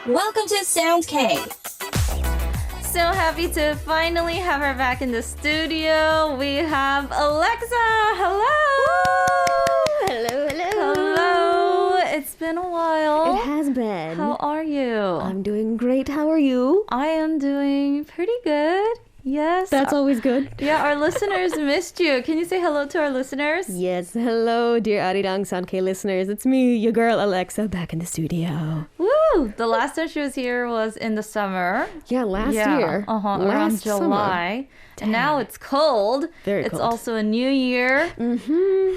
Welcome to Sound K. So happy to finally have her back in the studio. We have AleXa. Hello. Hello. Hello. It's been a while. It has been. How are you? I'm doing great. How are you? I am doing pretty good. Yes. That's always good. Yeah, our listeners missed you. Can you say hello to our listeners? Yes. Hello, dear Arirang Sound K listeners. It's me, your girl AleXa, back in the studio. Woo! The last time she was here was in the summer. Yeah, last year. Around July. And now it's cold. Very It's cold. also a new year.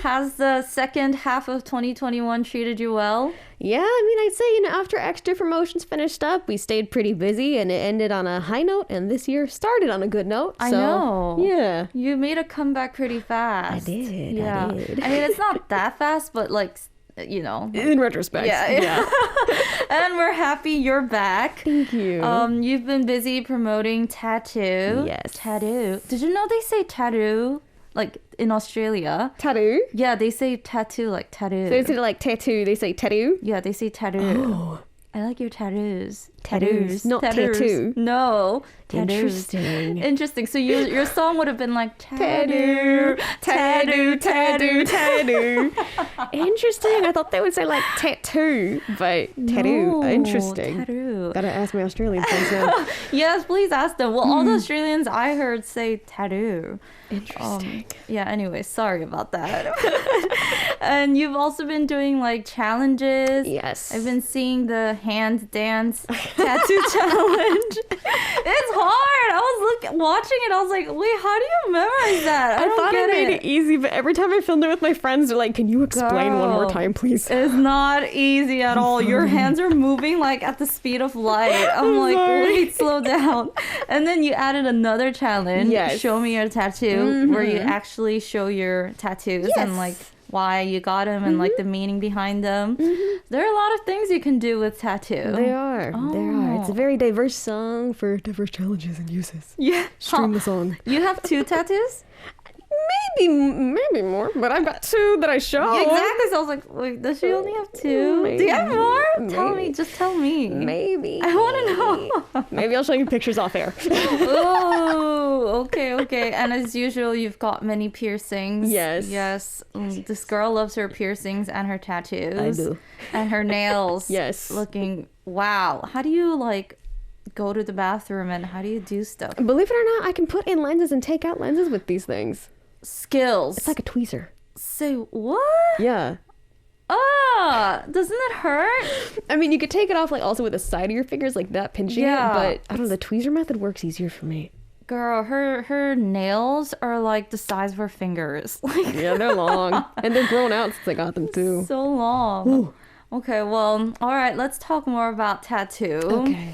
Has the second half of 2021 treated you well? Yeah, I mean, I'd say, after extra promotions finished up, we stayed pretty busy and it ended on a high note, and this year started on a good note. I so, know. Yeah. You made a comeback pretty fast. I did. Yeah. I did. I mean, it's not that fast, but In retrospect. Yeah. And we're happy you're back. Thank you. You've been busy promoting tattoo. Yes. Tattoo. Did you know they say tattoo like in Australia? Tattoo? Yeah, they say tattoo like tattoo. So instead of like tattoo, they say tattoo? Yeah, they say tattoo. Oh. I like your tattoos. Tattoos, not tattoo. No. Tattoos. Interesting. So your song would have been like tattoo, tattoo, tattoo, tattoo. Interesting. I thought they would say like tattoo, but tattoo. No, Interesting. Tattoo. Gotta ask my Australian friends now. Yes, please ask them. Well, all the Australians I heard say tattoo. Interesting. Yeah, anyway, sorry about that. And you've also been doing like challenges. Yes. I've been seeing the hand dance tattoo challenge. It's hard. I was watching it. I was like, wait, how do you memorize that? I don't thought get I made it easy, but every time I filmed it with my friends, they're like, "Can you explain one more Girl. time, please?" It's not easy at all. Your hands are moving like at the speed of light. I'm like, sorry. wait, slow down. And then you added another challenge. Yes. Show me your tattoo, where you actually show your tattoos and Yes. like why you got them and like the meaning behind them. There are a lot of things you can do with tattoo. They are. They are. It's a very diverse song for diverse challenges and uses. Yeah. Stream the song. You have 2 tattoos? Maybe more, but I've got 2 that I show. Yeah, exactly. So I was like, wait, does she only have 2? Do you have more? Tell me. Just tell me. Maybe. I want to know. Maybe I'll show you pictures off air. Oh, okay. And as usual, you've got many piercings. Yes. This girl loves her piercings and her tattoos. I do. And her nails. Yes. Looking, wow. How do you go to the bathroom and how do you do stuff? Believe it or not, I can put in lenses and take out lenses with these things. Skills. It's like a tweezer. Say what? Yeah. Doesn't it hurt? I mean, you could take it off also with the side of your fingers like that, pinching Yeah. it, but I don't know, the tweezer method works easier for me. Girl, her nails are like the size of her fingers. Yeah, they're long. And they're grown out since I got them too. So long. Ooh. Okay, well, all right, let's talk more about tattoo. Okay.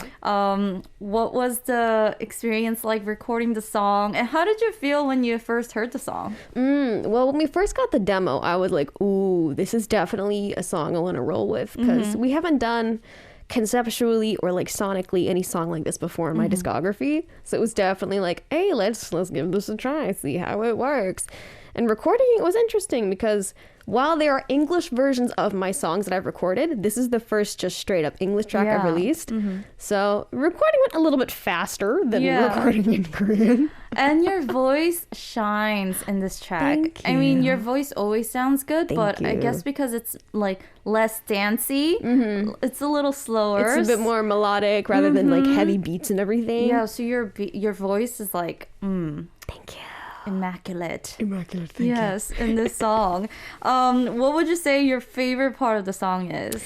What was the experience like recording the song, and how did you feel when you first heard the song? Well, when we first got the demo, I was like, ooh, this is definitely a song I want to roll with, because we haven't done conceptually or like sonically any song like this before in my discography. So it was definitely like, hey, let's give this a try, see how it works. And recording it was interesting because while there are English versions of my songs that I've recorded, this is the first just straight up English track I've released. So recording went a little bit faster than recording in Korean. And your voice shines in this track. Thank I mean, you. your voice always sounds good, but I you. guess because it's like less dancey, it's a little slower. It's a bit more melodic rather than like heavy beats and everything. Yeah, so your voice is like, Thank you. immaculate. Immaculate, thank Yes, in this song. What would you say your favorite part of the song is?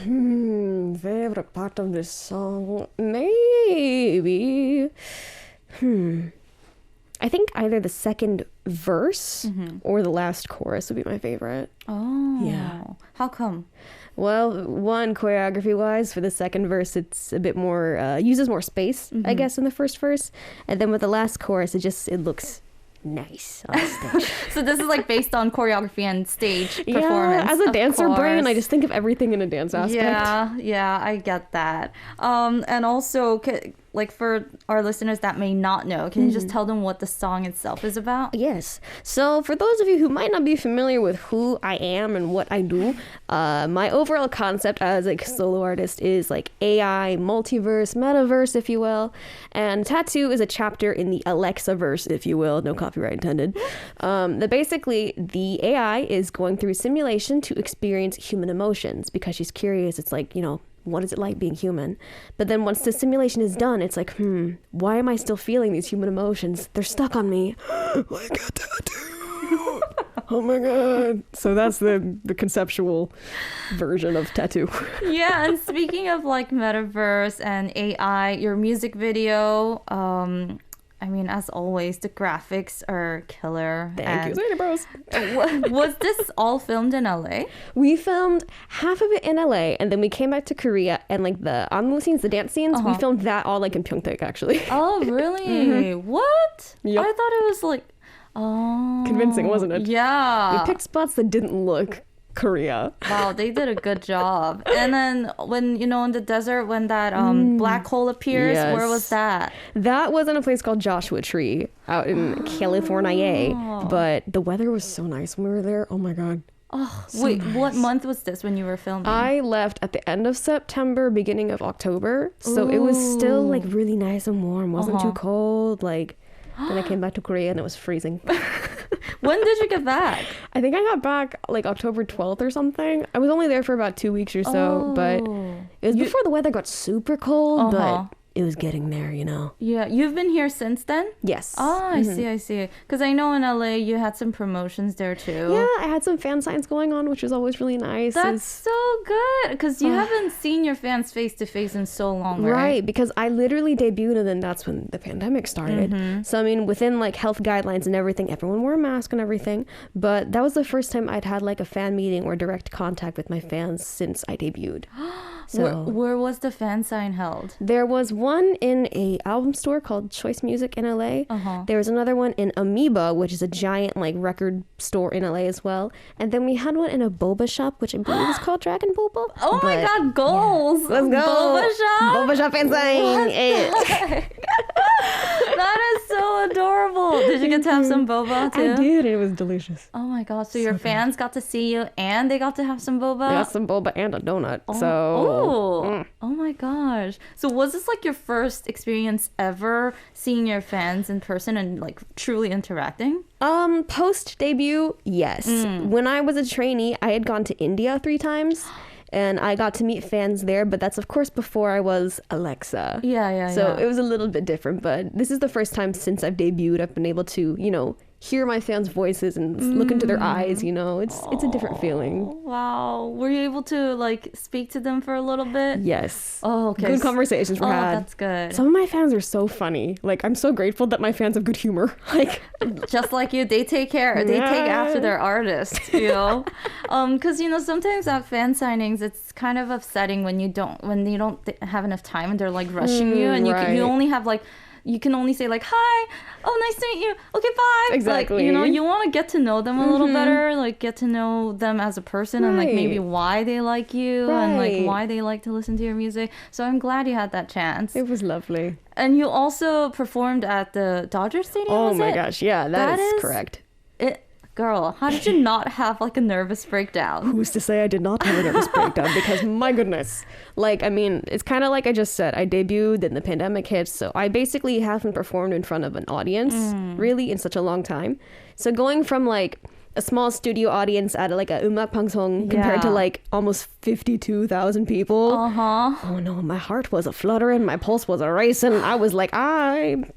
Favorite part of this song? Maybe. I think either the second verse or the last chorus would be my favorite. Oh. Yeah. How come? Well, one, choreography wise, for the second verse, it's a bit more, uses more space, I guess, in the first verse. And then with the last chorus, it looks nice on stage. So this is like based on choreography and stage performance. Yeah, as a of dancer brain, course. I just think of everything in a dance aspect. Yeah, I get that. And also, like for our listeners that may not know, can you just tell them what the song itself is about? Yes. So for those of you who might not be familiar with who I am and what I do, my overall concept as a solo artist is like AI, multiverse, metaverse, if you will. And Tattoo is a chapter in the AleXa verse, if you will. No copyright intended. That basically the AI is going through simulation to experience human emotions because she's curious. It's like, what is it like being human? But then once the simulation is done, it's like, why am I still feeling these human emotions? They're stuck on me. Like a tattoo. Oh my God. So that's the conceptual version of Tattoo. Yeah, and speaking of like metaverse and AI, your music video, I mean, as always, the graphics are killer. Thank you, bros. Was this all filmed in LA? We filmed half of it in LA, and then we came back to Korea, and like the anmu scenes, the dance scenes, we filmed that all like in Pyeongtaek, actually. Oh, really? What? Yep. I thought it was like, convincing, wasn't it? Yeah. We picked spots that didn't look Korea. Wow, they did a good job. And then when, in the desert, when that black hole appears, Yes. where was that? That was in a place called Joshua Tree out in California. But the weather was so nice when we were there. Oh my God. Oh, So wait, nice. what month was this when you were filming? I left at the end of September, beginning of October. So it was still like really nice and warm. Wasn't too cold. Like, then I came back to Korea and it was freezing. When did you get back? I think I got back like October 12th or something. I was only there for about 2 weeks or so, but it was before the weather got super cold, but it was getting there, Yeah, you've been here since then? Yes. Oh, I see. Because I know in LA you had some promotions there too. Yeah, I had some fan signs going on, which was always really nice. That's so good. Because you haven't seen your fans face to face in so long, right? Right, because I literally debuted and then that's when the pandemic started. So, I mean, within like health guidelines and everything, everyone wore a mask and everything. But that was the first time I'd had like a fan meeting or direct contact with my fans since I debuted. So Where was the fan sign held? there was one in a album store called Choice Music in LA. There was another one in Amoeba, which is a giant like record store in LA as well. And then we had one in a boba shop, which I believe is called Dragon Boba. Oh my God, goals! Yeah. Let's go! Boba shop? Boba shop fan sign! That is so adorable. Did you get to have some boba too? I did. It was delicious. Oh my God. So your fans got to see you and they got to have some boba? I got some boba and a donut. Oh my gosh. So was this like your first experience ever seeing your fans in person and like truly interacting? Post debut, yes. When I was a trainee, I had gone to India 3 times. And I got to meet fans there, but that's of course before I was AleXa. Yeah. So it was a little bit different, but this is the first time since I've debuted I've been able to, hear my fans' voices and look into their eyes, It's a different feeling. Wow. Were you able to like speak to them for a little bit? Yes. Oh, okay. Good conversations were had. That's good. Some of my fans are so funny. Like, I'm so grateful that my fans have good humor. Like, just like you, they take care. They take after their artists, because sometimes at fan signings it's kind of upsetting when you don't have enough time and they're like rushing you and right. you only have like. You can only say like, hi, oh, nice to meet you. Okay, bye. Exactly. Like, you want to get to know them a little better, like get to know them as a person and like maybe why they like you and like why they like to listen to your music. So I'm glad you had that chance. it was lovely. And you also performed at the Dodger Stadium, Oh was my it? gosh. Yeah, that is correct. Girl, how did you not have like a nervous breakdown? Who's to say I did not have a nervous breakdown? Because my goodness. Like, I mean, it's kind of like I just said, I debuted, then the pandemic hit. So I basically haven't performed in front of an audience really in such a long time. So going from like a small studio audience at like a um악 방송 compared to like almost 52,000 people. Oh no, my heart was a fluttering, my pulse was a racing. I was like, I'm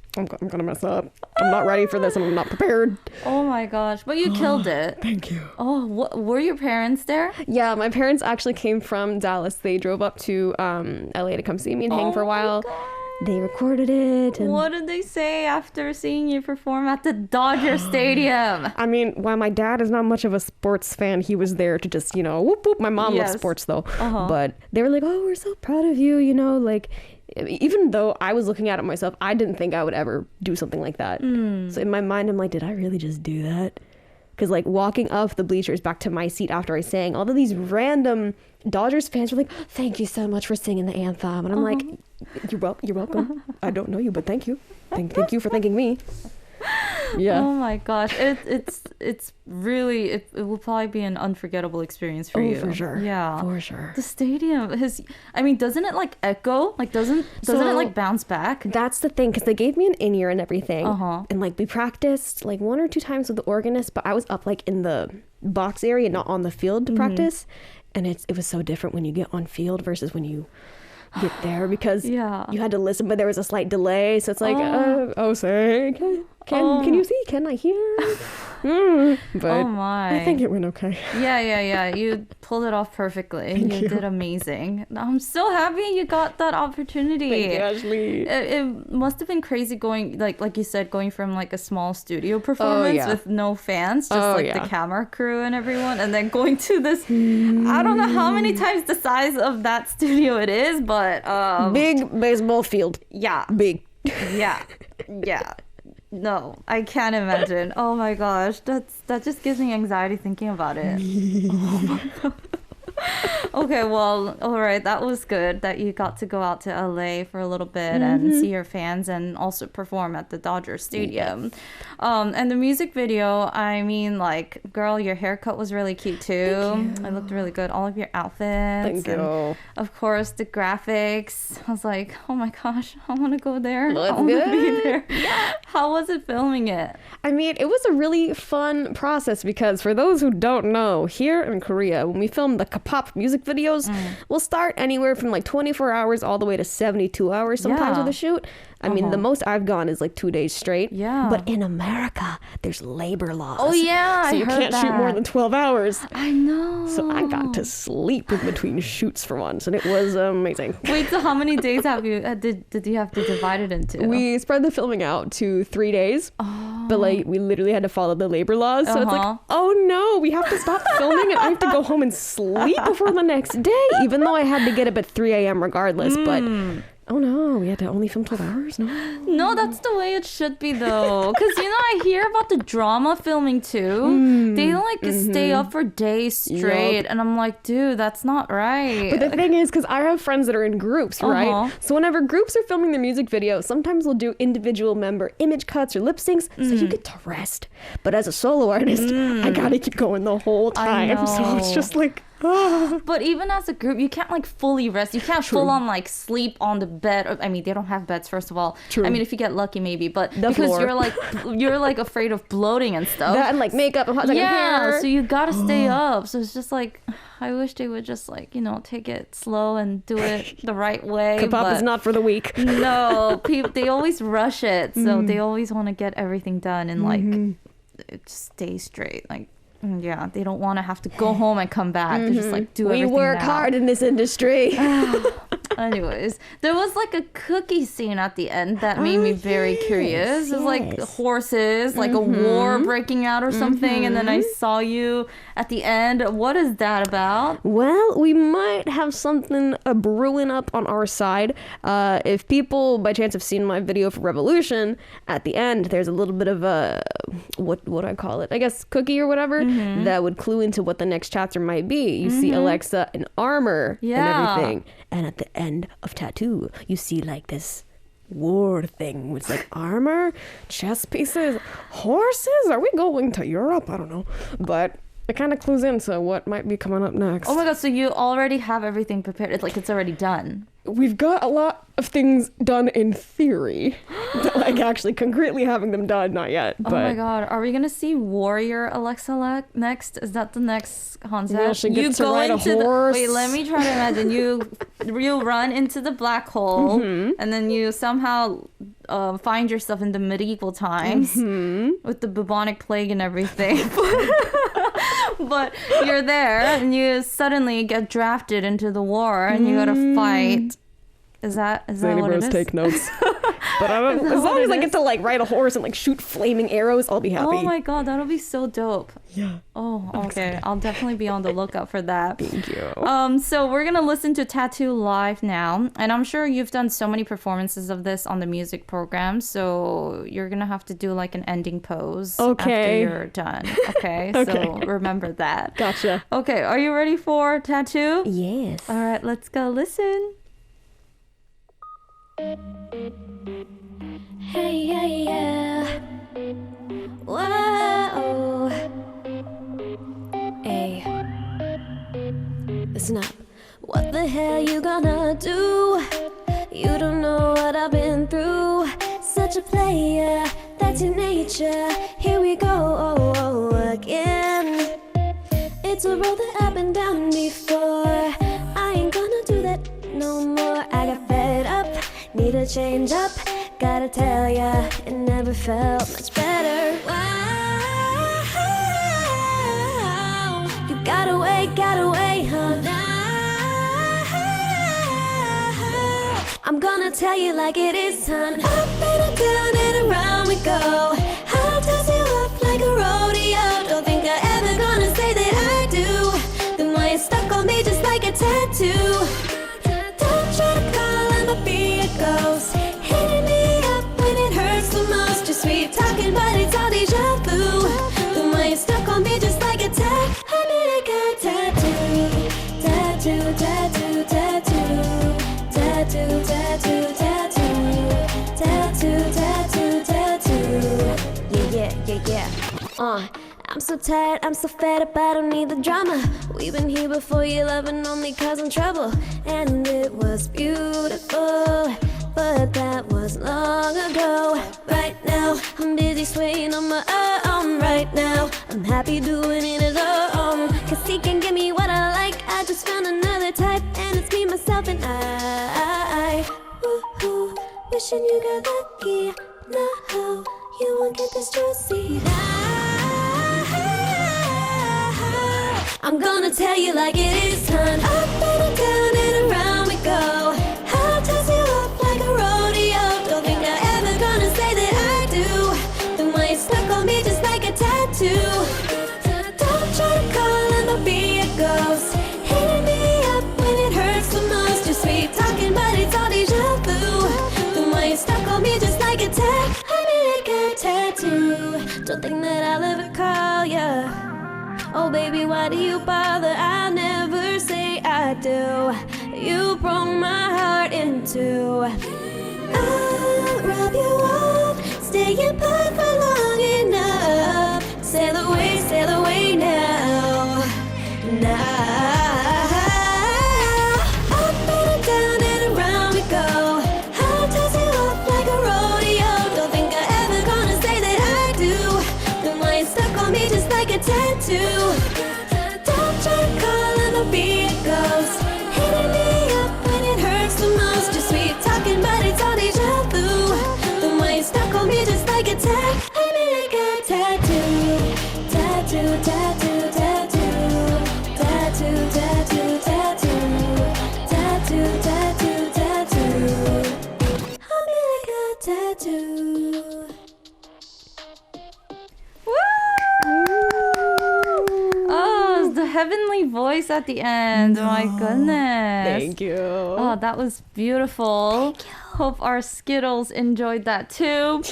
gonna mess up. I'm not ready for this. I'm not prepared. Oh my gosh, but you killed it. Thank you. Oh, were your parents there? Yeah, my parents actually came from Dallas. They drove up to LA to come see me and hang for a while. They recorded it. And what did they say after seeing you perform at the Dodger Stadium? I mean, while my dad is not much of a sports fan, he was there to just, whoop, whoop. My mom loves sports, though. But they were like, oh, we're so proud of you, like... Even though I was looking at it myself, I didn't think I would ever do something like that. So in my mind, I'm like, did I really just do that? because like walking up the bleachers back to my seat after I sang, all of these random Dodgers fans were like, thank you so much for singing the anthem. And I'm like, you're welcome. I don't know you, but thank you. Thank you for thanking me. Yeah. Oh my gosh. It's really, it will probably be an unforgettable experience for you. For sure. Yeah. For sure. The stadium doesn't it like echo? Like doesn't it like bounce back? That's the thing, because they gave me an in-ear and everything. Uh-huh. And like we practiced like 1 or 2 times with the organist, but I was up like in the box area, not on the field to practice. And it was so different when you get on field versus when you get there, because you had to listen, but there was a slight delay. So it's like, say, can you see? Can I hear? But oh my. I think it went okay. Yeah. You pulled it off perfectly. You did amazing. I'm so happy you got that opportunity. Thank you, Ashley. It must have been crazy going, like you said, going from like a small studio performance with no fans, just the camera crew and everyone, and then going to this, I don't know how many times the size of that studio it is, but big baseball field. Yeah. Big. Yeah. No, I can't imagine. Oh my gosh, that just gives me anxiety thinking about it. Oh my God. Okay, well, all right, that was good that you got to go out to LA for a little bit and see your fans and also perform at the Dodger Stadium. And the music video, I mean, like, girl, your haircut was really cute too. It looked really good. All of your outfits. Thank you. Of course, the graphics. I was like, oh my gosh, I want to go there. Let's I want to be there. How was it filming it? I mean, it was a really fun process because for those who don't know, here in Korea, when we film the K-pop music videos, we'll start anywhere from like 24 hours all the way to 72 hours sometimes with a shoot. I mean, the most I've gone is like 2 days straight. Yeah. But in America, there's labor laws. Oh, yeah. So you can't shoot more than 12 hours. I know. So I got to sleep in between shoots for once, and it was amazing. Wait, so how many days have you did you have to divide it into? We spread the filming out to 3 days. But like we literally had to follow the labor laws. So it's like, oh no, we have to stop filming and I have to go home and sleep before the next day, even though I had to get up at 3 a.m. regardless. But oh no, we had to only film 12 hours? No, that's the way it should be though. Because, I hear about the drama filming too. They like stay up for days straight. And I'm like, dude, that's not right. But the thing is, because I have friends that are in groups, right? So whenever groups are filming their music video, sometimes we'll do individual member image cuts or lip syncs. So you get to rest. But as a solo artist, I gotta keep going the whole time. So it's just like... But even as a group, you can't like fully rest. You can't full on like sleep on the bed. I mean, they don't have beds, first of all. I mean, if you get lucky, maybe. But because floor. you're like afraid of bloating and stuff. That and like makeup and hot hair. So you gotta stay up. So it's just like, I wish they would just like, take it slow and do it the right way. K-pop is not for the weak. No, they always rush it. So they always want to get everything done and like stay straight. Like, yeah, they don't want to have to go home and come back. They just like do everything. We work now. hard in this industry. Anyways, there was like a cookie scene at the end that made me very curious. It was like horses, like a war breaking out or something. And then I saw you at the end. What is that about? Well, we might have something brewing up on our side. If people by chance have seen my video for Revolution, at the end there's a little bit of a what do I call it? I guess cookie or whatever that would clue into what the next chapter might be. You see AleXa in armor and everything. And at the end of Tattoo, you see like this war thing with like armor, chess pieces, horses. Are we going to Europe? I don't know. But it kind of clues into what might be coming up next. Oh my god, so you already have everything prepared. It's like it's already done. We've got a lot of things done in theory. Like actually concretely having them done, not yet. Oh my god, are we gonna see Warrior AleXa next? Is that the next concept? Well, she gets to ride a horse. Wait, let me try to imagine. You run into the black hole and then you somehow find yourself in the medieval times with the bubonic plague and everything. But you're there and you suddenly get drafted into the war and you gotta fight. Is that what it is? Take notes. But as long as I get to like ride a horse and like shoot flaming arrows, I'll be happy. Oh my god, that'll be so dope. Yeah. Oh, okay. I'll definitely be on the lookout for that. Thank you. So we're gonna listen to Tattoo live now, and I'm sure you've done so many performances of this on the music program. So you're gonna have to do like an ending pose after you're done. Okay. So remember that. Gotcha. Okay. Are you ready for Tattoo? Yes. All right. Let's go listen. Hey, yeah, yeah. Whoa. Hey. Listen up. What the hell you gonna do? You don't know what I've been through. Such a player, that's your nature. Here we go again. It's a road that I've been down before. I ain't gonna do that no more. I got fed up, need a change up. Gotta tell ya, it never felt much better. Wow, you gotta wait, huh? I'm gonna tell you like it is, son. Up and down and around we go. I'll toss you up like a rodeo. Don't think I'm ever gonna say that I do. Then why you stuck on me just like a tattoo? Don't try to call, I'ma be a ghost. Hitting me up when it hurts the most. Just sweet talking, but it's all deja vu. Then why you stuck on me just like a tattoo? I mean I got tattoo, tattoo, tattoo, tattoo. Tattoo, tattoo, tattoo, tattoo, tattoo, tattoo. Yeah. I'm so tired, I'm so fed up, I don't need the drama. We've been here before, you loving only causing trouble. And it was beautiful, but that was long ago. Right now, I'm busy swaying on my own. Right now, I'm happy doing it alone. Cause he can give me what I like, I just found another type. And it's me, myself, and I. Woo-hoo, wishing you got lucky. No, you won't get this juicy. I'm gonna tell you like it is, hun. Up and down and around we go. I'll toss you up like a rodeo. Don't think I'm ever gonna say that I do. Then why you stuck on me just like a tattoo? Don't try to call, I'ma be a ghost. Hitting me up when it hurts the most. Just sweet talking, but it's all deja vu. Then why you stuck on me just like a tattoo? I mean I got tattoo. Don't think that I'll ever call ya. Oh baby, why do you bother? I'll never say I do. You broke my heart in two. I'll rub you off, stay apart for long enough. Sail away now. Up and down and around we go. I'll toss you up like a rodeo. Don't think I'm ever gonna say that I do. Then why you stuck on me just like a tattoo? Don't try to call, I'ma be a ghost. Hitting me up when it hurts the most. Just sweet talking, but it's all deja vu. Then why you stuck on me just like a tattoo? I mean I got tattoo, tattoo, tattoo, tattoo, tattoo, tattoo, tattoo, tattoo, tattoo, tattoo. I mean I got tattoo. Oh, the heavenly voice at the end. My goodness. Thank you. Oh, that was beautiful. Thank you. Hope our Skittles enjoyed that too.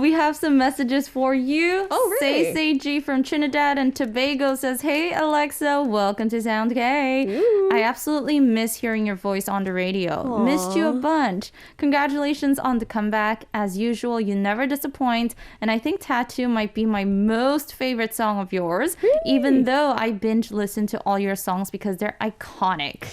We have some messages for you. Oh, really? Say G from Trinidad and Tobago says, "Hey Alexa, welcome to Sound K. Ooh. I absolutely miss hearing your voice on the radio. Missed you a bunch. Congratulations on the comeback. As usual, you never disappoint. And I think Tattoo might be my most favorite song of yours, even though I binge listen to all your songs because they're iconic.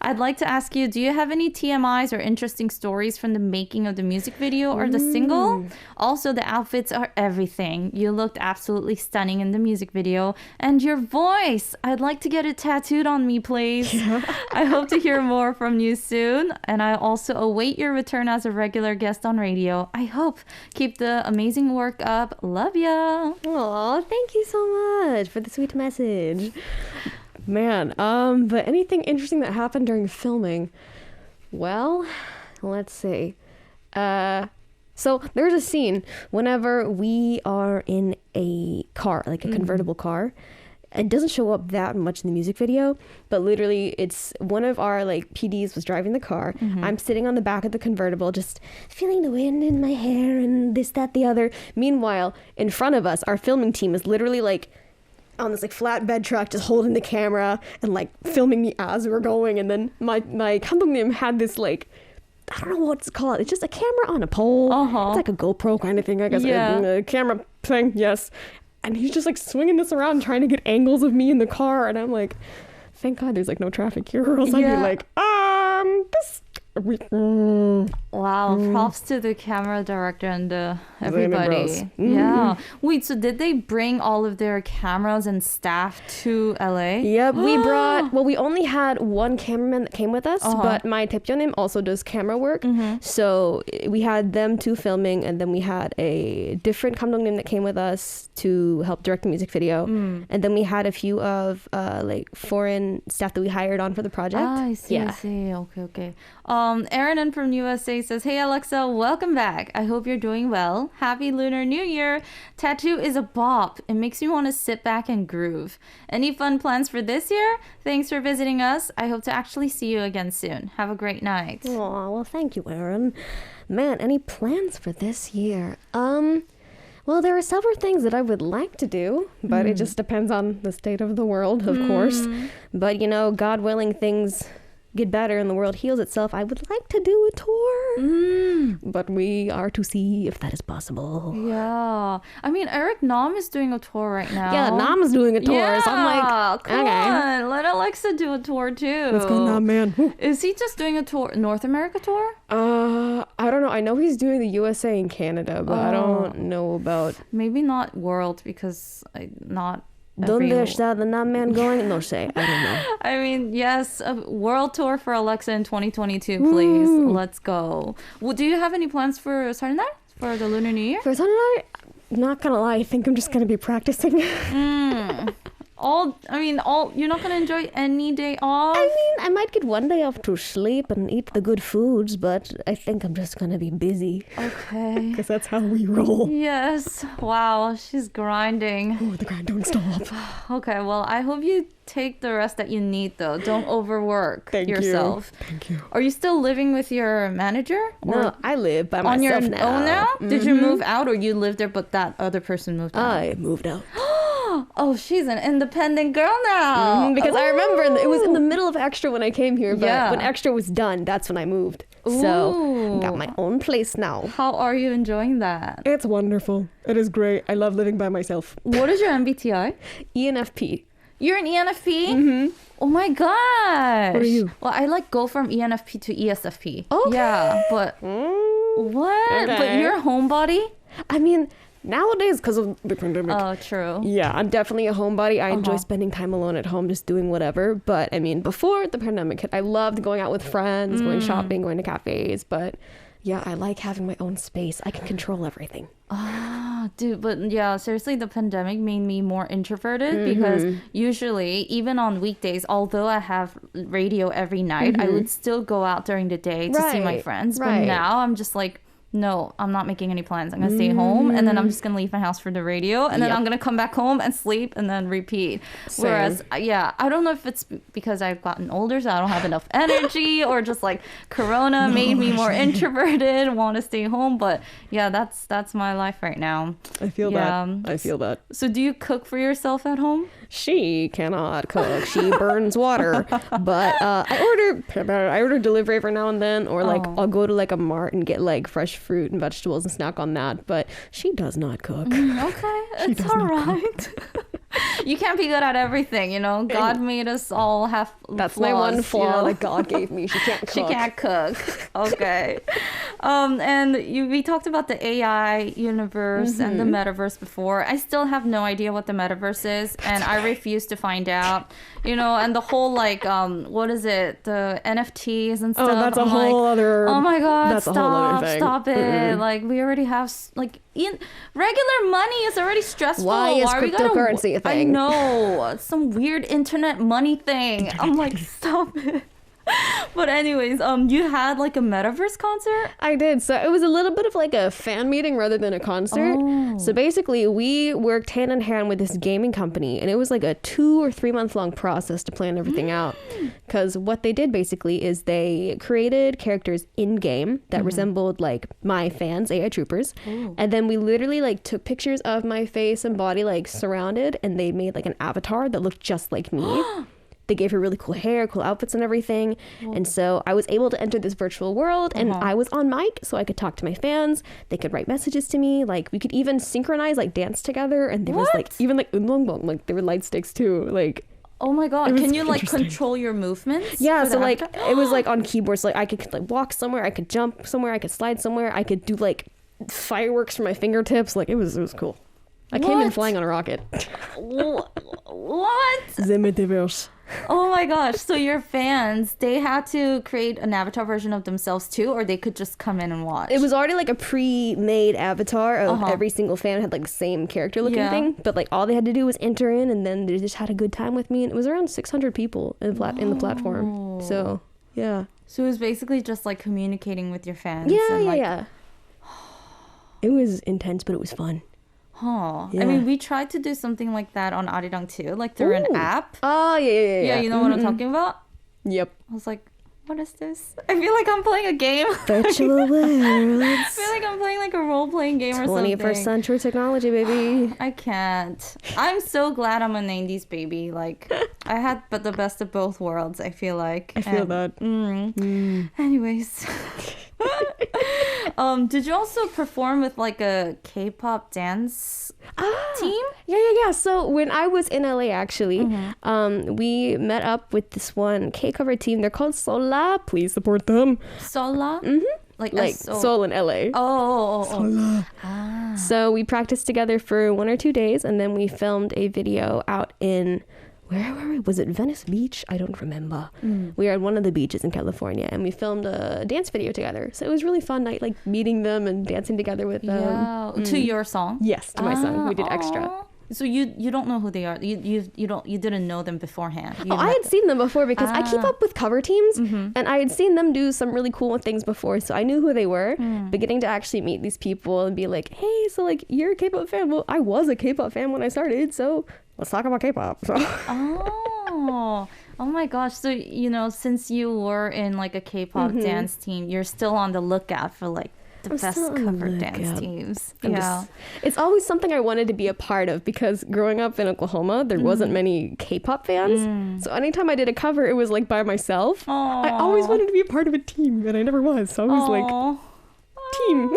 I'd like to ask you, do you have any TMIs or interesting stories from the making of the music video or the single? Also, the outfits are everything. You looked absolutely stunning in the music video. And your voice, I'd like to get it tattooed on me, please. I hope to hear more from you soon. And I also await your return as a regular guest on radio. I hope. Keep the amazing work up. Love ya." Aw, thank you so much for the sweet message. Man, but anything interesting that happened during filming? Well, let's see. So there's a scene whenever we are in a car, like a convertible car. It doesn't show up that much in the music video, but literally it's one of our like PDs was driving the car. I'm sitting on the back of the convertible, just feeling the wind in my hair and this, that, the other. Meanwhile, in front of us, our filming team is literally like on this like flatbed truck, just holding the camera and like filming me as we're going. And then my 감독님 had this like, I don't know what it's called. It's just a camera on a pole. It's like a GoPro kind of thing, I guess. Yeah. A camera thing, yes. And he's just like swinging this around, trying to get angles of me in the car. And I'm like, thank God there's like no traffic here. Or else I'd be like, this. Wow, props to the camera director and everybody. bros. Yeah. Wait, so did they bring all of their cameras and staff to LA? Yep, we only had one cameraman that came with us, but my 대표님 also does camera work. So we had them two filming, and then we had a different 감독님 that came with us to help direct the music video. And then we had a few of like foreign staff that we hired on for the project. I see, I see. Okay. Aaron from USA says, "Hey Alexa, welcome back. I hope you're doing well. Happy Lunar New Year. Tattoo is a bop. It makes me want to sit back and groove. Any fun plans for this year? Thanks for visiting us. I hope to actually see you again soon. Have a great night." Oh, well, thank you, Aaron. Man, any plans for this year? Well, there are several things that I would like to do, but it just depends on the state of the world, of course. But, you know, God willing, things get better and the world heals itself. I would like to do a tour, but we are to see if that is possible. Yeah. I mean, Eric Nam is doing a tour right now. Yeah, Nam's doing a tour, Yeah, so I'm like, come okay. on. Let Alexa do a tour too. Let's go, Nam, man. Woo. Is he just doing a tour, North America tour? I don't know. I know he's doing the USA and Canada, but I don't know about... Maybe not world because not ¿Dónde está the Nam man going? No sé. I don't know. I mean, yes, a world tour for Alexa in 2022, please. Let's go. Well, do you have any plans for Sarnar? For the Lunar New Year? For Sunday, not gonna lie, I think I'm just gonna be practicing. You're not gonna enjoy any day off? I mean, I might get one day off to sleep and eat the good foods, but I think I'm just gonna be busy. Okay. Because that's how we roll. Yes. Wow, she's grinding. Oh, the grind don't stop. Okay, well, I hope you take the rest that you need, though. Don't overwork yourself. Thank you. Are you still living with your manager? No, I live by on myself your now. own now? Did you move out or you lived there but that other person moved out? I moved out. Oh, she's an independent girl now. Because I remember it was in the middle of Extra when I came here, but Yeah. when Extra was done, that's when I moved. So, got my own place now. How are you enjoying that? It's wonderful. It is great. I love living by myself. What is your MBTI? ENFP. You're an ENFP? Mm-hmm. Oh my gosh. What are you? Well, I like go from ENFP to ESFP. Okay. Yeah, but what? Okay. But you're a homebody? I mean, nowadays, because of the pandemic. Oh, true. Yeah, I'm definitely a homebody. I enjoy spending time alone at home, just doing whatever. But I mean, before the pandemic hit, I loved going out with friends, going shopping, going to cafes. But yeah, I like having my own space. I can control everything. Ah, dude, but yeah, seriously, the pandemic made me more introverted because usually, even on weekdays, although I have radio every night, I would still go out during the day to see my friends. But now I'm just like, no, I'm not making any plans. I'm going to stay home and then I'm just going to leave my house for the radio and then I'm going to come back home and sleep and then repeat. Same. Whereas, yeah, I don't know if it's because I've gotten older so I don't have enough energy or just like Corona made me more introverted, want to stay home. But yeah, that's my life right now. I feel that. I feel that. So do you cook for yourself at home? She cannot cook. She burns water. But I order delivery every now and then, or like I'll go to like a mart and get like fresh fruit and vegetables and snack on that. But she does not cook. Okay, it's all right. You can't be good at everything, you know. God made us all have That's flaws, my one flaw you know? that God gave me. She can't cook. She can't cook. Okay. And we talked about the AI universe and the metaverse before. I still have no idea what the metaverse is, and I refuse to find out. You know, and the whole like what is it? The NFTs and stuff. Oh, that's a I'm whole like, other. Oh my God! That's a whole other thing. Stop it! Like we already have regular money is already stressful. Why is we gotta- cryptocurrency a thing? I know, some weird internet money thing. I'm like, stop it. But anyways, you had like a Metaverse concert? I did. So it was a little bit of like a fan meeting rather than a concert. Oh. So basically, we worked hand in hand with this gaming company, and it was like a 2 or 3 month long process to plan everything out. Because what they did basically is they created characters in game that resembled like my fans, AI troopers, and then we literally like took pictures of my face and body like surrounded, and they made like an avatar that looked just like me. They gave her really cool hair, cool outfits and everything. And so I was able to enter this virtual world, and I was on mic so I could talk to my fans. They could write messages to me. Like we could even synchronize, like dance together. And there was like even like unlongbong, like there were light sticks too. Like, oh my God. Can you like control your movements? yeah, for so the like avatar? it was like on keyboards. Like I could like walk somewhere, I could jump somewhere, I could slide somewhere, I could do like fireworks from my fingertips. Like it was cool. I came in What? flying on a rocket. What? The Metaverse. Oh my gosh. So your fans, they had to create an avatar version of themselves too, or they could just come in and watch? It was already like a pre-made avatar of every single fan had like the same character looking thing, but like all they had to do was enter in, and then they just had a good time with me, and it was around 600 people in the platform. So yeah, So it was basically just like communicating with your fans. yeah, and, like, yeah. It was intense, but it was fun. Huh. Yeah. I mean, we tried to do something like that on Arirang too, like through an Ooh. app. Oh yeah. Yeah, you know what I'm talking about? Yep. I was like, what is this? I feel like I'm playing a game. Virtual I worlds. feel like I'm playing like a role-playing game or 21st something. century technology, baby. I can't. I'm so glad I'm a 90s baby. Like, I had but the best of both worlds, I feel like. I feel that. Anyways. Did you also perform with like a K-pop dance team? Yeah. So when I was in LA, actually, we met up with this one K-cover team. They're called Sola. Please support them. Sola? Like S-O- Seoul in LA. So we practiced together for 1 or 2 days, and then we filmed a video out in, where were we? Was it Venice Beach? I don't remember. We were at one of the beaches in California, and we filmed a dance video together. So it was really fun night, like meeting them and dancing together with them. Yeah. To your song? Yes, to my song. We did extra. Aw. So you don't know who they are. You didn't know them beforehand. You I met had seen them before because I keep up with cover teams, and I had seen them do some really cool things before, so I knew who they were. But getting to actually meet these people and be like, hey, so like you're a K-pop fan. Well, I was a K-pop fan when I started, so let's talk about K-pop. So. Oh my gosh. So, since you were in like a K-pop dance team, you're still on the lookout for like the best still on the cover dance lookout. teams. It's always something I wanted to be a part of because growing up in Oklahoma, there wasn't many K-pop fans. So anytime I did a cover, it was like by myself. I always wanted to be a part of a team, and I never was. So I was like, team.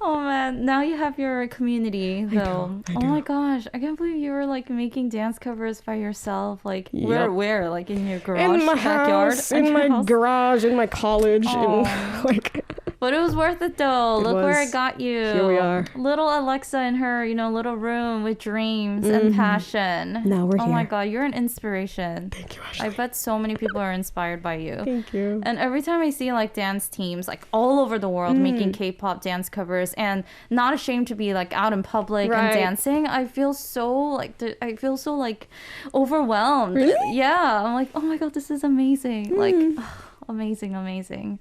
Oh man, now you have your community though. I Oh do. my gosh, I can't believe you were like making dance covers by yourself. Like where? Like in your garage, In my backyard, house, in my house? garage, in my college, in Aw. like. But it was worth it though. Look where was. it got you. Here we are. Little AleXa in her, little room with dreams and passion. Now we're Oh my here. God, you're an inspiration. Thank you, I Ashley. bet so many people are inspired by you. Thank you. And every time I see like dance teams like all over the world making K-pop dance covers and not ashamed to be like out in public and Right. dancing, I feel so like overwhelmed. Really? Yeah, I'm like, oh my God, this is amazing. Like, amazing.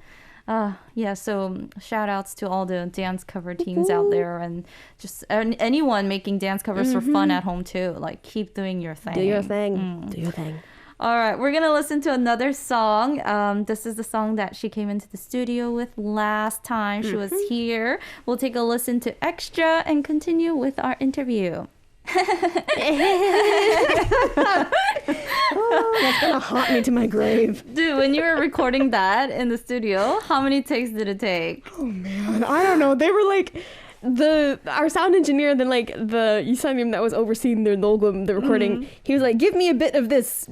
Yeah, so shout outs to all the dance cover teams out there, and just anyone making dance covers for fun at home too. Like, keep doing your thing. Do your thing. Do your thing. All right, we're gonna listen to another song. This is the song that she came into the studio with last time she was here. We'll take a listen to Extra and continue with our interview. That's gonna haunt me to my grave. Dude, when you were recording that in the studio, how many takes did it take? Oh man, I don't know. They were like our sound engineer, then like the Yusanim that was overseeing the recording. He was like, "Give me a bit of this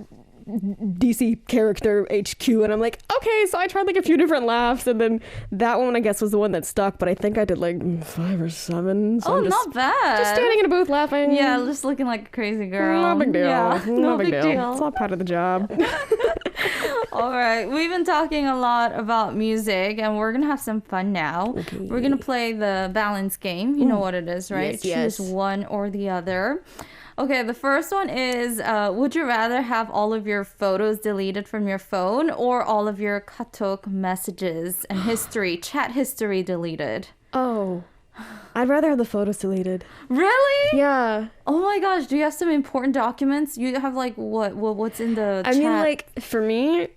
DC character HQ," and I'm like, okay. So I tried like a few different laughs, and then that one I guess was the one that stuck. But I think I did like 5 or 7. So Oh, I'm just, not bad. just standing in a booth laughing. Yeah, just looking like a crazy girl. No big deal. Yeah, no big deal. It's all part of the job. All right, we've been talking a lot about music, and we're gonna have some fun now. Okay. We're gonna play the balance game. You know what it is, right? Yes, yes. Choose one or the other. Okay, the first one is would you rather have all of your photos deleted from your phone or all of your katok messages and chat history deleted? Oh, I'd rather have the photos deleted. Really? Yeah. Oh my gosh, do you have some important documents? You have like what's in the I chat? mean, like, for me,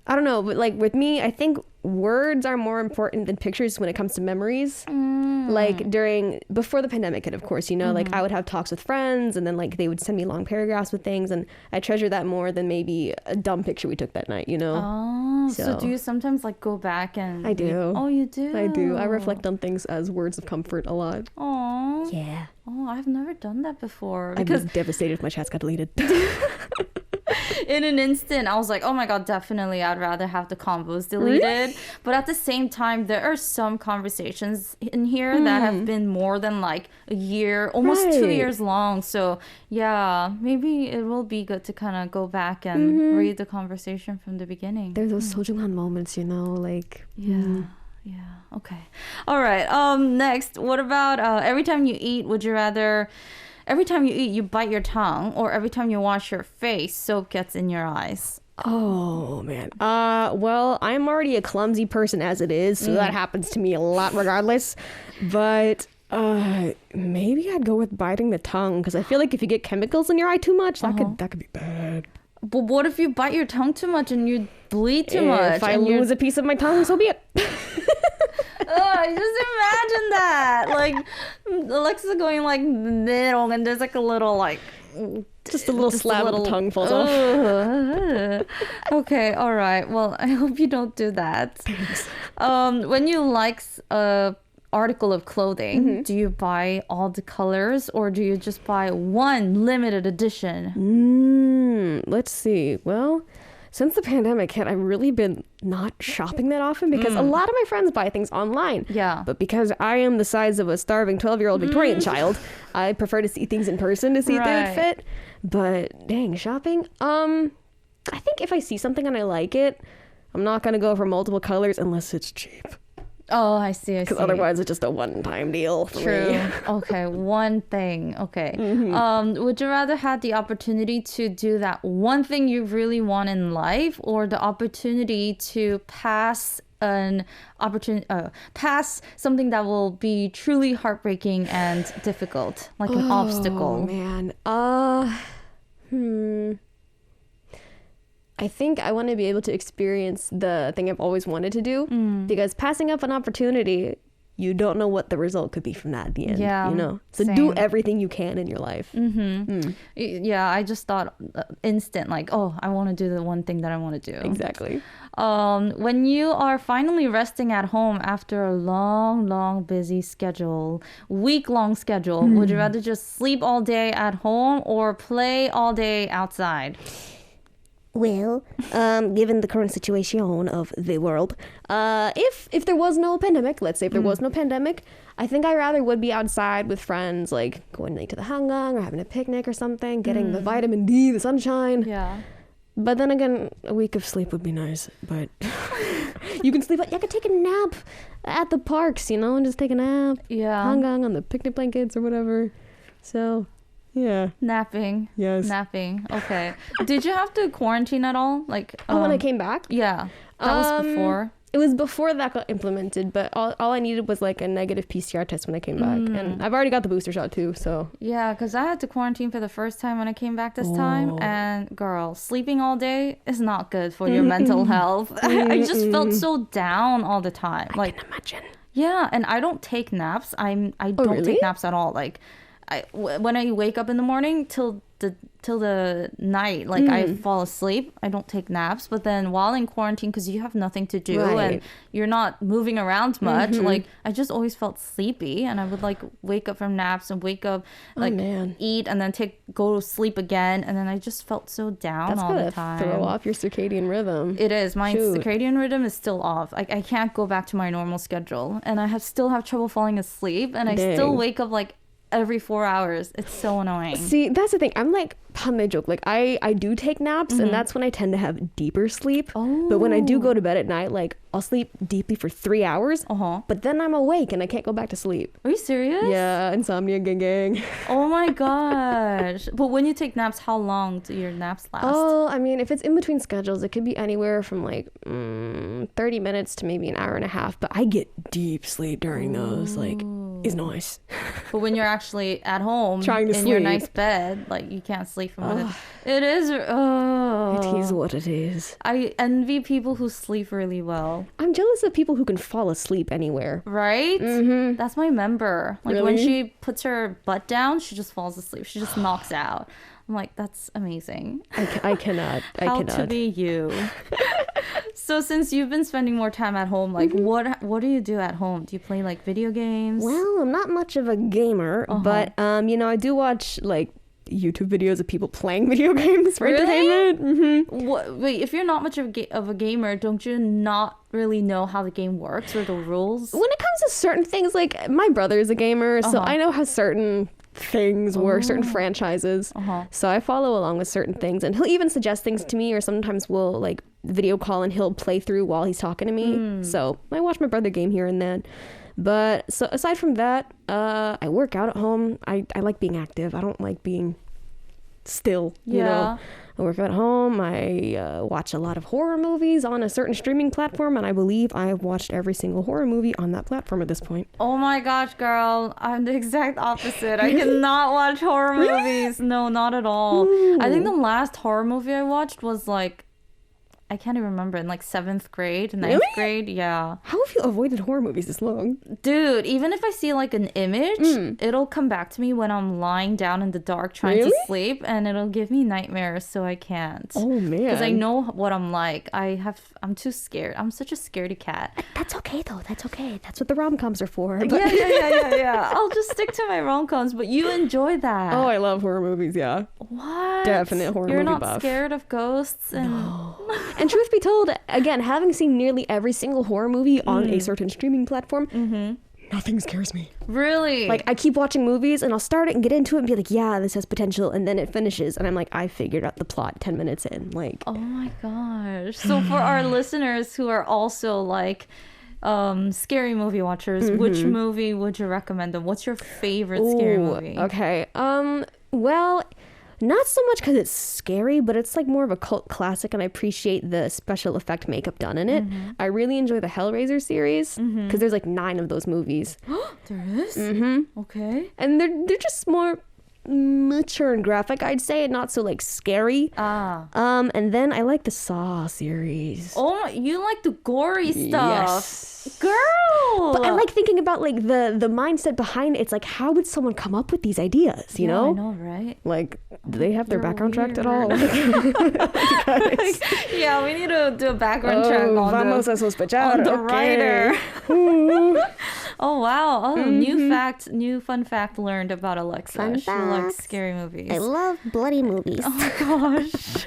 I don't know, but like with me, I think words are more important than pictures when it comes to memories. Like before the pandemic hit, of course, you know, like I would have talks with friends and then like they would send me long paragraphs with things, and I treasure that more than maybe a dumb picture we took that night, you know? Oh, so do you sometimes like go back and... I do. Oh, you do? I do. I reflect on things as words of comfort a lot. Oh. Yeah. Oh, I've never done that before. I Because was devastated if my chats got deleted. in an instant, I was like, oh my God, definitely I'd rather have the combos deleted. But at the same time, there are some conversations in here that have been more than like a year, almost 2 Right. years long. So yeah, maybe it will be good to kind of go back and read the conversation from the beginning. There's those sojulan moments, you know, like... Yeah. Yeah. Okay. All right. Next, what about every time you eat, would you rather every time you eat you bite your tongue, or every time you wash your face soap gets in your eyes? Oh man. Well, I'm already a clumsy person as it is, so that happens to me a lot regardless. But maybe I'd go with biting the tongue, because I feel like if you get chemicals in your eye too much, that could be bad. But what if you bite your tongue too much and you bleed too much? If I and lose a piece of my tongue, so be it. just imagine that. Like Alexa going like middle, and there's like a little like Just a little slab of the tongue falls off. Okay, all right. Well, I hope you don't do that. When you like a article of clothing, do you buy all the colors, or do you just buy one limited edition? Let's see. Well, since the pandemic hit, I've really been not shopping that often because a lot of my friends buy things online. Yeah. But because I am the size of a starving 12-year-old Victorian child, I prefer to see things in person to see if they would Right. fit. But dang, shopping? I think if I see something and I like it, I'm not going to go for multiple colors unless it's cheap. Oh, I see. Because otherwise it's just a one-time deal for True. me. Okay, one thing. Okay. Would you rather have the opportunity to do that one thing you really want in life, or the opportunity to pass pass something that will be truly heartbreaking and difficult, like an Oh obstacle? man. I think I want to be able to experience the thing I've always wanted to do, because passing up an opportunity, you don't know what the result could be from that at the end. Yeah, you know. So same. do everything you can in your life. Yeah, I just thought instant, like, oh, I want to do the one thing that I want to do. Exactly. When you are finally resting at home after a long, busy schedule, week-long schedule, would you rather just sleep all day at home or play all day outside? Well, given the current situation of the world, if there was no pandemic, let's say if there was no pandemic, I think I rather would be outside with friends, like going like to the hangang or having a picnic or something, getting the vitamin D, the sunshine. Yeah. But then again, a week of sleep would be nice. But you can sleep. I could take a nap at the parks, you know, and just take a nap. Yeah. Hangang on the picnic blankets or whatever. So, yeah. Napping. Yes. Napping. Okay. Did you have to quarantine at all? Like, When I came back? yeah, that was before. It was before that got implemented, but all I needed was like a negative PCR test when I came back. And I've already got the booster shot too, so. Yeah, because I had to quarantine for the first time when I came back this time. And girl, sleeping all day is not good for your mental health. I just felt so down all the time. I can imagine. Yeah, and I don't take naps. I don't really? take naps at all. Like, when I wake up in the morning till the night, like I fall asleep. I don't take naps. But then while in quarantine, because you have nothing to do Right. and you're not moving around much, like I just always felt sleepy, and I would like wake up from naps and wake up, like man. eat and then go to sleep again, and then I just felt so down That's all the gonna time. throw off your circadian rhythm. It is. My Shoot. circadian rhythm is still off. I can't go back to my normal schedule, and I still have trouble falling asleep, and I still Dang. wake up like every 4 hours. It's so annoying. See, that's the thing. I'm like, they joke. Like, I do take naps, and that's when I tend to have deeper sleep. But when I do go to bed at night, like, I'll sleep deeply for 3 hours, but then I'm awake and I can't go back to sleep. Are you serious? Yeah, insomnia gang. Oh my gosh. But when you take naps, how long do your naps last? Oh, I mean, if it's in between schedules, it could be anywhere from like 30 minutes to maybe an hour and a half. But I get deep sleep during those. Like, it's nice. But when you're actually at home Trying to in your sleep. nice bed, like you can't sleep from it. It is. Oh. It is what it is. I envy people who sleep really well. I'm jealous of people who can fall asleep anywhere. Right? That's my member. Like when Really? she puts her butt down, she just falls asleep. She just knocks out. I'm like, that's amazing. I cannot. How to be you. So since you've been spending more time at home, like what do you do at home? Do you play like video games? Well, I'm not much of a gamer, but you know, I do watch like YouTube videos of people playing video games for entertainment. Wait, if you're not much of a gamer, don't you not really know how the game works or the rules? When it comes to certain things, like my brother is a gamer, so I know how certain things work, certain franchises. So I follow along with certain things, and he'll even suggest things to me, or sometimes we'll like video call and he'll play through while he's talking to me. So I watch my brother game here and then. But so aside from that, I work out at home. I like being active. I don't like being still, you know. I work out at home. I watch a lot of horror movies on a certain streaming platform, and I believe I have watched every single horror movie on that platform at this point. Oh my gosh, girl. I'm the exact opposite. I cannot watch horror movies. No, not at all. I think the last horror movie I watched was like, I can't even remember, in like 7th grade, 9th grade. Yeah. How have you avoided horror movies this long? Dude, even if I see like an image, it'll come back to me when I'm lying down in the dark trying to sleep, and it'll give me nightmares, so I can't. Oh man. Because I know what I'm like. I'm too scared. I'm such a scaredy cat. That's okay though. That's okay. That's what the rom-coms are for. Yeah. I'll just stick to my rom-coms, but you enjoy that. Oh, I love horror movies, yeah. What? Definite horror You're movie not buff. scared of ghosts? And And truth be told, again, having seen nearly every single horror movie on a certain streaming platform, nothing scares me. Really? Like, I keep watching movies and I'll start it and get into it and be like, yeah, this has potential. And then it finishes and I'm like, I figured out the plot 10 minutes in. Like, oh my gosh. So for our listeners who are also like scary movie watchers, which movie would you recommend them? What's your favorite scary movie? Okay. Well, not so much because it's scary, but it's like more of a cult classic, and I appreciate the special effect makeup done in it. I really enjoy the Hellraiser series because there's like 9 of those movies. There is? Okay. And they're just more mature and graphic, I'd say, and not so like scary. And then I like the Saw series. Oh, you like the gory stuff. Yes. Girl. But I like thinking about like the mindset behind it. It's like, how would someone come up with these ideas, you know? I know, right? Like, do they have their They're background tracked at all? Like, yeah, we need to do a background check on vamos a sospechar. the Okay. writer. Oh wow! Oh, new fun fact learned about AleXa. She likes scary movies. I love bloody movies. Oh my gosh.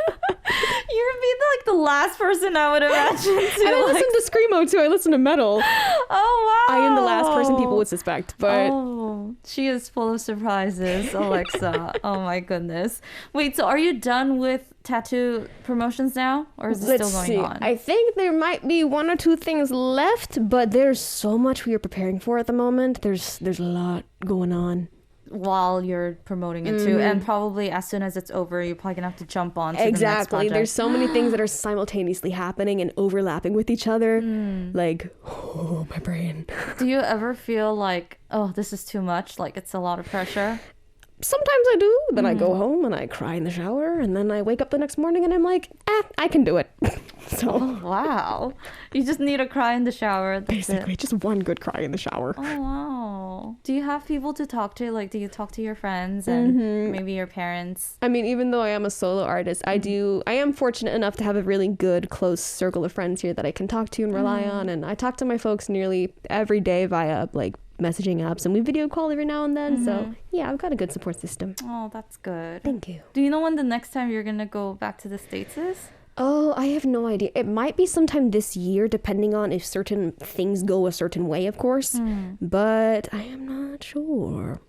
You're being like the last person I would imagine to. And I like... listen to Screamo too. I listen to metal. Oh wow! I am the last person people would suspect, but Oh, she is full of surprises, AleXa. Oh my goodness. Wait, so are you done with tattoo promotions now, or is it still going on? I think there might be 1 or 2 things left, but there's so much we are preparing for at the moment. There's a lot going on. While you're promoting it too, and probably as soon as it's over, you're probably gonna have to jump on to the next Exactly. project. There's so many things that are simultaneously happening and overlapping with each other. Like, oh, my brain. Do you ever feel like, oh, this is too much? Like it's a lot of pressure? Sometimes I do. Then I go home and I cry in the shower, and then I wake up the next morning and I'm like, I can do it. So Oh wow! You just need to cry in the shower. That's basically, it. just one good cry in the shower. Oh wow! Do you have people to talk to? Like, do you talk to your friends and maybe your parents? I mean, even though I am a solo artist, I am fortunate enough to have a really good, close circle of friends here that I can talk to and rely on. And I talk to my folks nearly every day via like messaging apps, and we video call every now and then. So yeah, I've got a good support system. Oh, that's good. Thank you. Do you know when the next time you're gonna go back to the States is? Oh, I have no idea. It might be sometime this year, depending on if certain things go a certain way, of course. But I am not sure.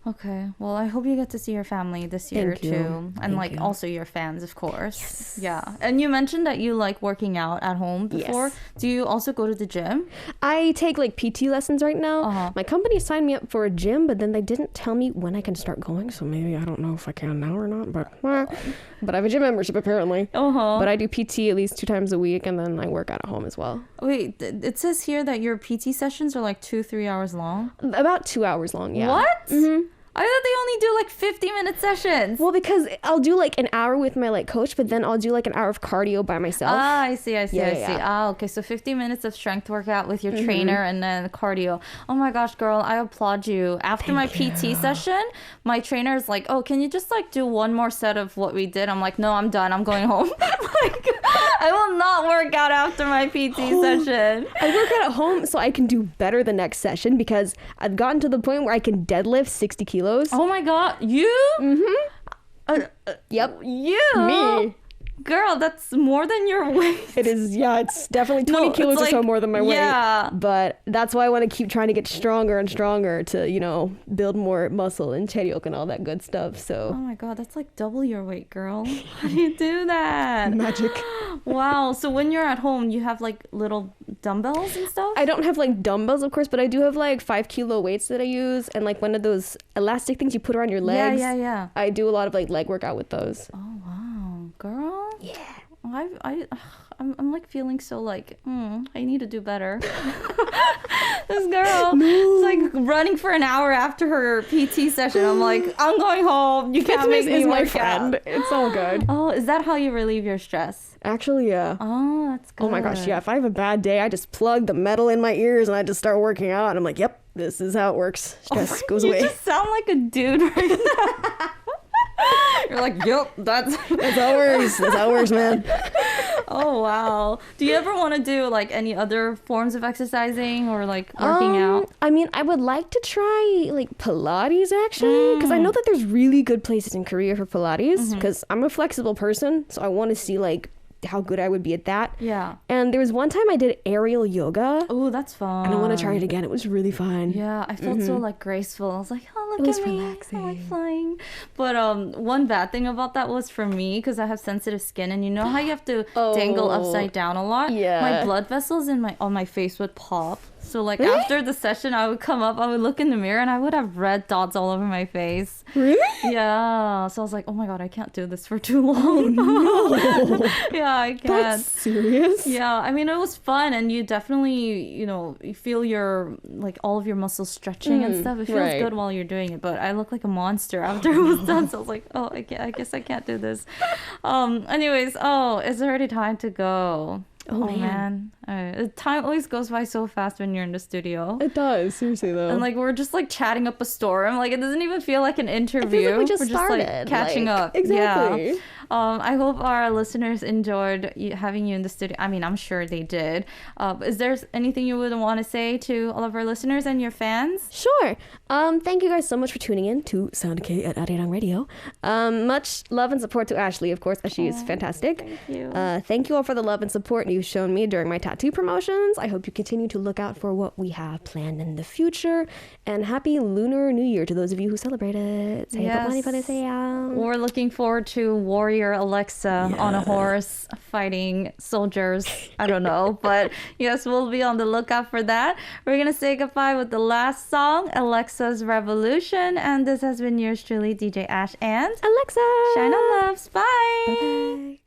Okay. Well, I hope you get to see your family this year Thank you. too. And Thank you. also your fans, of course. Yeah. And you mentioned that you like working out at home before. Yes. Do you also go to the gym? I take like PT lessons right now. Uh-huh. My company signed me up for a gym, but then they didn't tell me when I can start going. So maybe I don't know if I can now or not. But I have a gym membership apparently. Uh-huh. But I do PT at least 2 times a week, and then I work out at home as well. Wait, it says here that your PT sessions are like 2-3 hours long. About 2 hours long. Yeah. What? Mm-hmm. I thought they only do like 50-minute sessions. Well, because I'll do like an hour with my like coach, but then I'll do like an hour of cardio by myself. Ah, I see. Yeah, I see. yeah. Ah, okay. So 50 minutes of strength workout with your trainer and then cardio. Oh my gosh, girl, I applaud you. After my PT session, my trainer is like, oh, can you just like do one more set of what we did? I'm like, no, I'm done. I'm going home. Like, I will not work out after my PT session. I work out at home so I can do better the next session because I've gotten to the point where I can deadlift 60 kilos. Oh my God. You? Yep. You? Me. Girl, that's more than your weight. It is, yeah, it's definitely 20 No, kilos it's or so like- more than my weight. yeah. But that's why I want to keep trying to get stronger and stronger to, you know, build more muscle and cheryok and all that good stuff. Oh So my God, that's like double your weight, girl. How do you do that? magic. Wow. So when you're at home, you have like little dumbbells and stuff? I don't have like dumbbells, of course, but I do have like 5-kilo weights that I use and like one of those elastic things you put around your legs. Yeah. I do a lot of like leg workout with those. Oh, wow. Girl? Yeah. I'm like feeling so like, I need to do better. This girl is like running for an hour after her PT session. I'm like, I'm going home. You can't make Fitness me is my work friend. out. It's all good. Oh, is that how you relieve your stress? Actually, yeah. Oh, that's good. Oh my gosh, yeah. If I have a bad day, I just plug the metal in my ears and I just start working out. And I'm like, yep, this is how it works. Stress goes You away. just sound like a dude right now. You're like, yep, that's That's how it works. That's how it works, man. Oh wow. Do you ever want to do like any other forms of exercising or like working out? I mean, I would like to try like Pilates actually, because I know that there's really good places in Korea for Pilates. Because I'm a flexible person, so I want to see like how good I would be at that. Yeah. And there was one time I did aerial yoga, Oh, that's fun. and I want to try it again. It was really fun. Yeah, I felt so like graceful. I was like, oh, look It was at me. relaxing. I like flying. But one bad thing about that was for me, because I have sensitive skin, and you know how you have to dangle Oh, upside down a lot? yeah. My blood vessels on my face would pop. So like after the session, I would come up, I would look in the mirror, and I would have red dots all over my face. Really? Yeah. So I was like, oh my God, I can't do this for too long. Yeah, I can't. That's serious? Yeah, I mean, it was fun, and you definitely, you feel your, like, all of your muscles stretching and stuff. It feels right. good while you're doing it, but I look like a monster after it was done, so I was like, oh, I guess I can't do this. Anyways, it's already time to go. Oh, man. Time always goes by so fast when you're in the studio. It does, seriously though. And like we're just like chatting up a storm. Like it doesn't even feel like an interview. we just we're just like started, catching like, up. exactly. Yeah. I hope our listeners enjoyed having you in the studio. I mean, I'm sure they did. Is there anything you would want to say to all of our listeners and your fans? Sure. Thank you guys so much for tuning in to Sound K at Arirang Radio. Much love and support to Ashley, of course, as she is fantastic. Thank you. Thank you all for the love and support you've shown me during my tattoo promotions. I hope you continue to look out for what we have planned in the future. And happy Lunar New Year to those of you who celebrate it. 새해 복 많이 받으세요. We're looking forward to Warrior AleXa on a horse fighting soldiers. I don't know, but yes, we'll be on the lookout for that. We're gonna say goodbye with the last song, AleXa's Revolution, and this has been yours truly, DJ Ash and AleXa! Shine on Loves. Bye. Bye.